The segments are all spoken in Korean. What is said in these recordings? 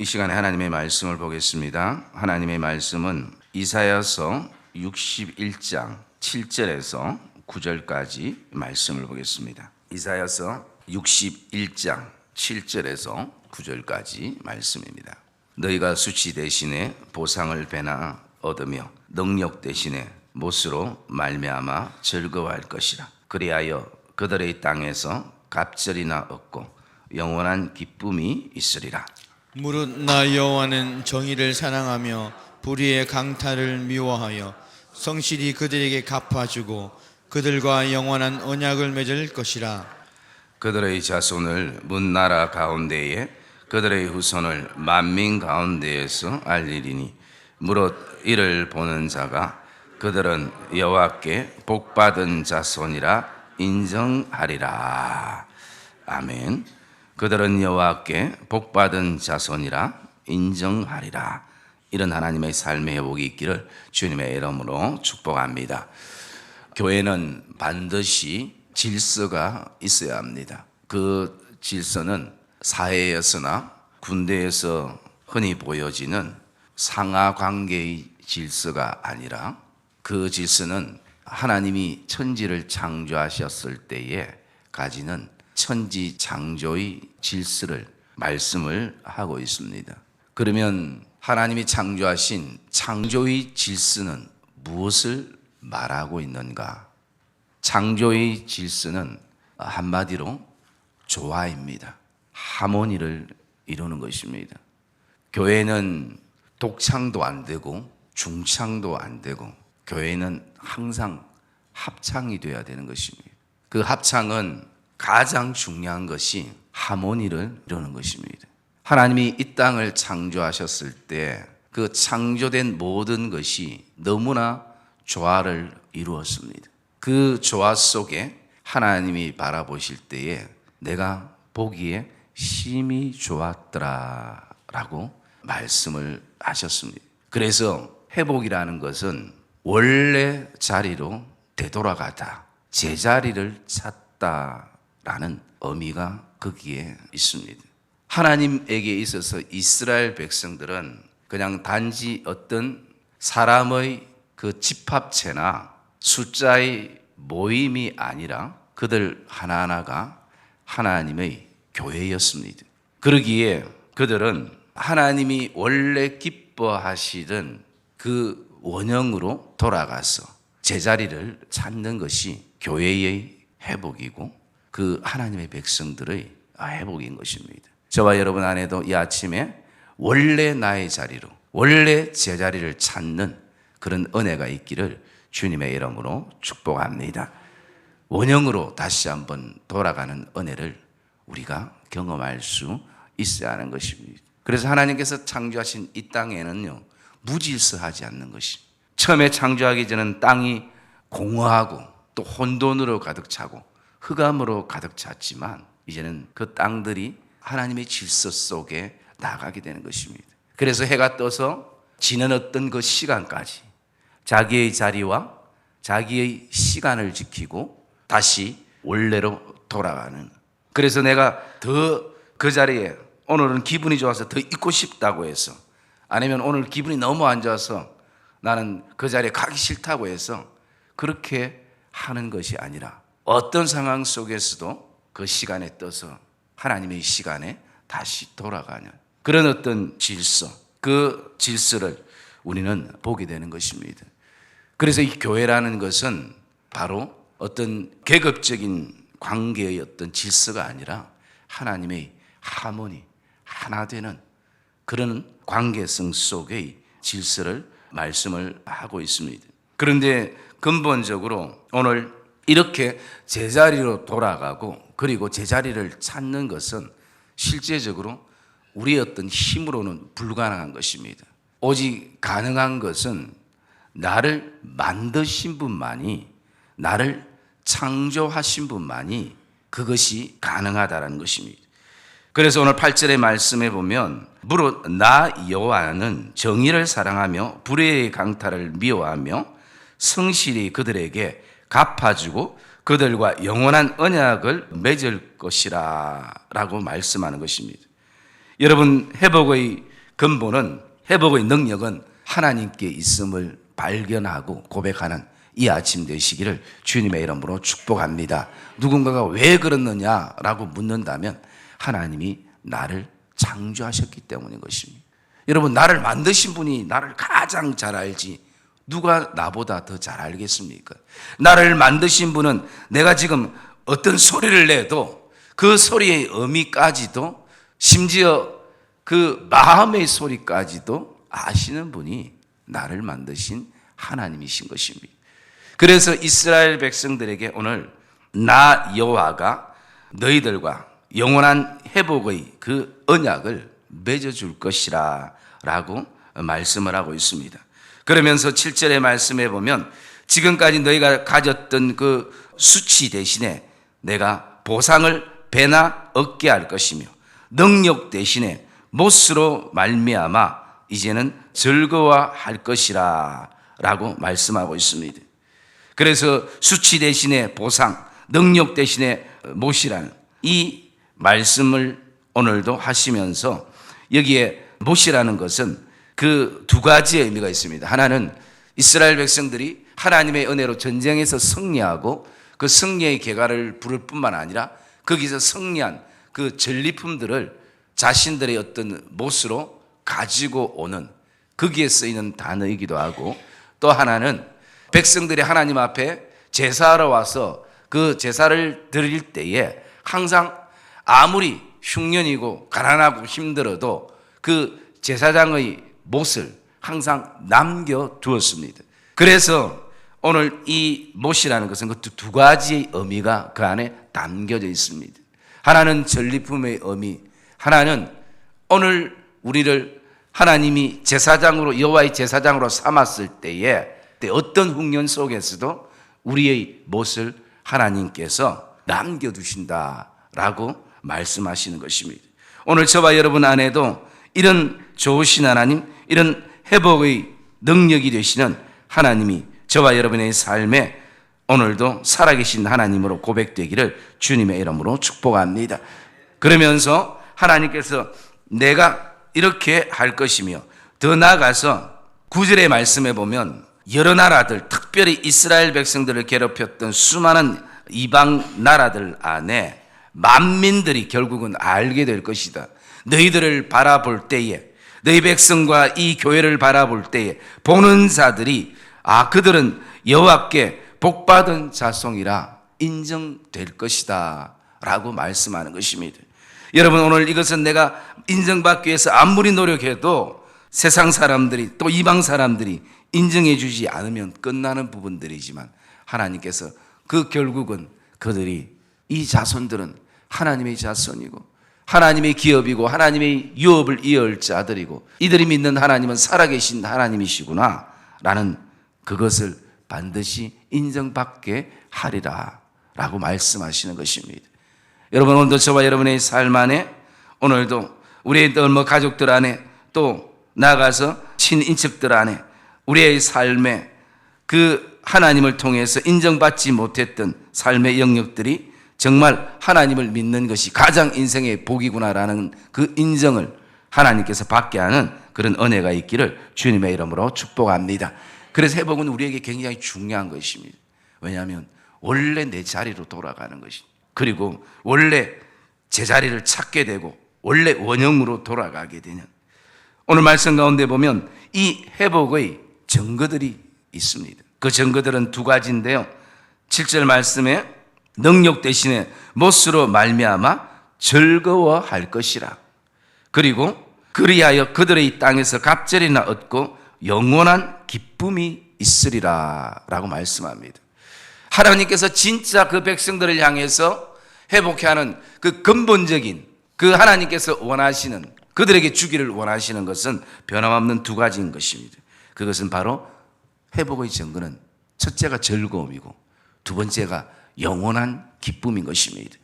이 시간에 하나님의 말씀을 보겠습니다. 하나님의 말씀은 이사야서 61장 7절에서 9절까지 말씀을 보겠습니다. 이사야서 61장 7절에서 9절까지 말씀입니다. 너희가 수치 대신에 보상을 배나 얻으며 능력 대신에 못으로 말미암아 즐거워할 것이라. 그리하여 그들의 땅에서 갑절이나 얻고 영원한 기쁨이 있으리라. 무릇 나 여호와는 정의를 사랑하며 불의의 강탈을 미워하여 성실히 그들에게 갚아주고 그들과 영원한 언약을 맺을 것이라. 그들의 자손을 문 나라 가운데에 그들의 후손을 만민 가운데에서 알리리니 무릇 이를 보는 자가 그들은 여호와께 복받은 자손이라 인정하리라. 아멘. 그들은 여호와께 복받은 자손이라 인정하리라. 이런 하나님의 삶의 회복이 있기를 주님의 이름으로 축복합니다. 교회는 반드시 질서가 있어야 합니다. 그 질서는 사회에서나 군대에서 흔히 보여지는 상하 관계의 질서가 아니라 그 질서는 하나님이 천지를 창조하셨을 때에 가지는 천지 창조의 질서를 말씀을 하고 있습니다. 그러면 하나님이 창조하신 창조의 질서는 무엇을 말하고 있는가? 창조의 질서는 한마디로 조화입니다. 하모니를 이루는 것입니다. 교회는 독창도 안 되고 중창도 안 되고 교회는 항상 합창이 되어야 되는 것입니다. 그 합창은 가장 중요한 것이 하모니를 이루는 것입니다. 하나님이 이 땅을 창조하셨을 때 그 창조된 모든 것이 너무나 조화를 이루었습니다. 그 조화 속에 하나님이 바라보실 때에 내가 보기에 심히 좋았더라 라고 말씀을 하셨습니다. 그래서 회복이라는 것은 원래 자리로 되돌아가다, 제자리를 찾다라는 의미가 거기에 있습니다. 하나님에게 있어서 이스라엘 백성들은 그냥 단지 어떤 사람의 그 집합체나 숫자의 모임이 아니라 그들 하나하나가 하나님의 교회였습니다. 그러기에 그들은 하나님이 원래 기뻐하시던 그 원형으로 돌아가서 제자리를 찾는 것이 교회의 회복이고 그 하나님의 백성들의 회복인 것입니다. 저와 여러분 안에도 이 아침에 원래 나의 자리로, 원래 제자리를 찾는 그런 은혜가 있기를 주님의 이름으로 축복합니다. 원형으로 다시 한번 돌아가는 은혜를 우리가 경험할 수 있어야 하는 것입니다. 그래서 하나님께서 창조하신 이 땅에는요, 무질서하지 않는 것입니다. 처음에 창조하기 전에는 땅이 공허하고 또 혼돈으로 가득 차고 흑암으로 가득 찼지만 이제는 그 땅들이 하나님의 질서 속에 나가게 되는 것입니다. 그래서 해가 떠서 지는 어떤 그 시간까지 자기의 자리와 자기의 시간을 지키고 다시 원래로 돌아가는, 그래서 내가 더 그 자리에 오늘은 기분이 좋아서 더 있고 싶다고 해서, 아니면 오늘 기분이 너무 안 좋아서 나는 그 자리에 가기 싫다고 해서 그렇게 하는 것이 아니라 어떤 상황 속에서도 그 시간에 떠서 하나님의 시간에 다시 돌아가는 그런 어떤 질서, 그 질서를 우리는 보게 되는 것입니다. 그래서 이 교회라는 것은 바로 어떤 계급적인 관계의 어떤 질서가 아니라 하나님의 하모니, 하나 되는 그런 관계성 속의 질서를 말씀을 하고 있습니다. 그런데 근본적으로 오늘 이렇게 제자리로 돌아가고 그리고 제자리를 찾는 것은 실제적으로 우리의 어떤 힘으로는 불가능한 것입니다. 오직 가능한 것은 나를 만드신 분만이, 나를 창조하신 분만이 그것이 가능하다는 것입니다. 그래서 오늘 8절의 말씀에 보면 무릇 나 여호와는 정의를 사랑하며 불의의 강탈을 미워하며 성실히 그들에게 갚아주고 그들과 영원한 언약을 맺을 것이라 라고 말씀하는 것입니다. 여러분, 회복의 근본은, 회복의 능력은 하나님께 있음을 발견하고 고백하는 이 아침 되시기를 주님의 이름으로 축복합니다. 누군가가 왜 그렇느냐라고 묻는다면 하나님이 나를 창조하셨기 때문인 것입니다. 여러분, 나를 만드신 분이 나를 가장 잘 알지 누가 나보다 더 잘 알겠습니까? 나를 만드신 분은 내가 지금 어떤 소리를 내도 그 소리의 의미까지도, 심지어 그 마음의 소리까지도 아시는 분이 나를 만드신 하나님이신 것입니다. 그래서 이스라엘 백성들에게 오늘 나 여호와가 너희들과 영원한 회복의 그 언약을 맺어줄 것이라 라고 말씀을 하고 있습니다. 그러면서 7절의 말씀에 보면 지금까지 너희가 가졌던 그 수치 대신에 내가 보상을 배나 얻게 할 것이며 능력 대신에 못으로 말미암아 이제는 즐거워할 것이라 라고 말씀하고 있습니다. 그래서 수치 대신에 보상, 능력 대신에 못이라는 이 말씀을 오늘도 하시면서 여기에 못이라는 것은 그 두 가지의 의미가 있습니다. 하나는 이스라엘 백성들이 하나님의 은혜로 전쟁에서 승리하고 그 승리의 계가를 부를 뿐만 아니라 거기서 승리한 그 전리품들을 자신들의 어떤 못으로 가지고 오는, 거기에 쓰이는 단어이기도 하고, 또 하나는 백성들이 하나님 앞에 제사하러 와서 그 제사를 드릴 때에 항상 아무리 흉년이고 가난하고 힘들어도 그 제사장의 못을 항상 남겨두었습니다. 그래서 오늘 이 못이라는 것은 그 두 가지의 의미가 그 안에 담겨져 있습니다. 하나는 전리품의 의미, 하나는 오늘 우리를 하나님이 제사장으로, 여호와의 제사장으로 삼았을 때에 어떤 흉년 속에서도 우리의 못을 하나님께서 남겨두신다라고 말씀하시는 것입니다. 오늘 저와 여러분 안에도 이런 좋으신 하나님, 이런 회복의 능력이 되시는 하나님이 저와 여러분의 삶에 오늘도 살아계신 하나님으로 고백되기를 주님의 이름으로 축복합니다. 그러면서 하나님께서 내가 이렇게 할 것이며, 더 나아가서 9절의 말씀에 보면 여러 나라들, 특별히 이스라엘 백성들을 괴롭혔던 수많은 이방 나라들 안에 만민들이 결국은 알게 될 것이다. 너희들을 바라볼 때에, 너희 백성과 이 교회를 바라볼 때에 보는 자들이 그들은 여호와께 복받은 자손이라 인정될 것이다 라고 말씀하는 것입니다. 여러분, 오늘 이것은 내가 인정받기 위해서 아무리 노력해도 세상 사람들이, 또 이방 사람들이 인정해 주지 않으면 끝나는 부분들이지만 하나님께서 그 결국은 그들이, 이 자손들은 하나님의 자손이고 하나님의 기업이고 하나님의 유업을 이어올 자들이고 이들이 믿는 하나님은 살아계신 하나님이시구나 라는 그것을 반드시 인정받게 하리라 라고 말씀하시는 것입니다. 여러분, 오늘도 저와 여러분의 삶 안에, 오늘도 우리의 가족들 안에, 또 나아가서 친인척들 안에 우리의 삶에 그 하나님을 통해서 인정받지 못했던 삶의 영역들이 정말 하나님을 믿는 것이 가장 인생의 복이구나라는 그 인정을 하나님께서 받게 하는 그런 은혜가 있기를 주님의 이름으로 축복합니다. 그래서 회복은 우리에게 굉장히 중요한 것입니다. 왜냐하면 원래 내 자리로 돌아가는 것이, 그리고 원래 제자리를 찾게 되고 원래 원형으로 돌아가게 되는, 오늘 말씀 가운데 보면 이 회복의 증거들이 있습니다. 그 증거들은 두 가지인데요. 7절 말씀에 능력 대신에 못으로 말미암아 즐거워할 것이라, 그리고 그리하여 그들의 이 땅에서 갑절이나 얻고 영원한 기쁨이 있으리라 라고 말씀합니다. 하나님께서 진짜 그 백성들을 향해서 회복해 하는 그 근본적인, 그 하나님께서 원하시는, 그들에게 주기를 원하시는 것은 변함없는 두 가지인 것입니다. 그것은 바로 회복의 증거는 첫째가 즐거움이고 두 번째가 영원한 기쁨인 것입니다.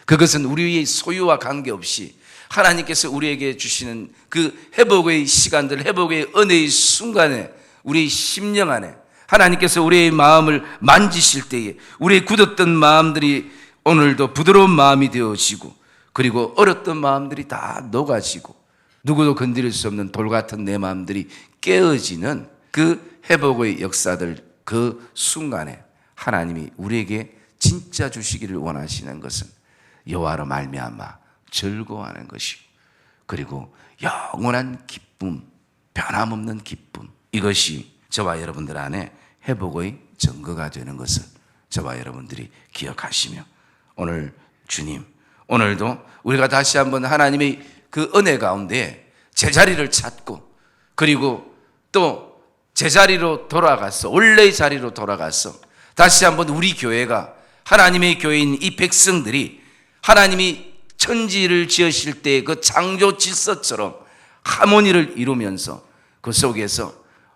그것은 우리의 소유와 관계없이 하나님께서 우리에게 주시는 그 회복의 시간들, 회복의 은혜의 순간에 우리의 심령 안에 하나님께서 우리의 마음을 만지실 때에 우리의 굳었던 마음들이 오늘도 부드러운 마음이 되어지고, 그리고 얼었던 마음들이 다 녹아지고, 누구도 건드릴 수 없는 돌 같은 내 마음들이 깨어지는 그 회복의 역사들, 그 순간에 하나님이 우리에게 진짜 주시기를 원하시는 것은 여호와로 말미암아 즐거워하는 것이고, 그리고 영원한 기쁨, 변함없는 기쁨, 이것이 저와 여러분들 안에 회복의 증거가 되는 것을 저와 여러분들이 기억하시며, 오늘 주님, 오늘도 우리가 다시 한번 하나님의 그 은혜 가운데 제자리를 찾고, 그리고 또 제자리로 돌아가서, 원래의 자리로 돌아가서 다시 한번 우리 교회가 하나님의 교회인 이 백성들이 하나님이 천지를 지으실 때 그 창조 질서처럼 하모니를 이루면서 그 속에서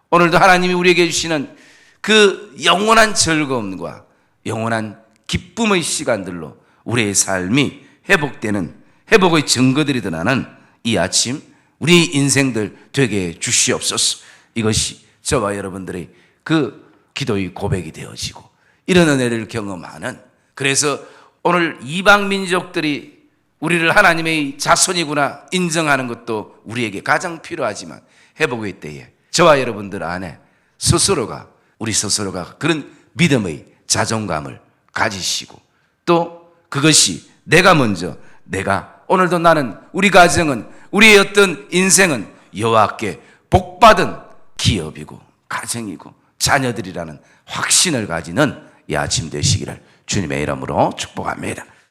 오늘도 하나님이 우리에게 주시는 그 영원한 즐거움과 영원한 기쁨의 시간들로 우리의 삶이 회복되는 회복의 증거들이 드러나는 이 아침 우리 인생들 되게 주시옵소서. 이것이 저와 여러분들의 그 기도의 고백이 되어지고 이런 은혜를 경험하는, 그래서 오늘 이방 민족들이 우리를 하나님의 자손이구나 인정하는 것도 우리에게 가장 필요하지만, 회복의 때에 저와 여러분들 안에 우리 스스로가 그런 믿음의 자존감을 가지시고, 또 그것이 내가 오늘도 나는, 우리 가정은, 우리의 어떤 인생은 여호와께 복받은 기업이고 가정이고 자녀들이라는 확신을 가지는 이 아침 되시기를 주님의 이름으로 축복합니다.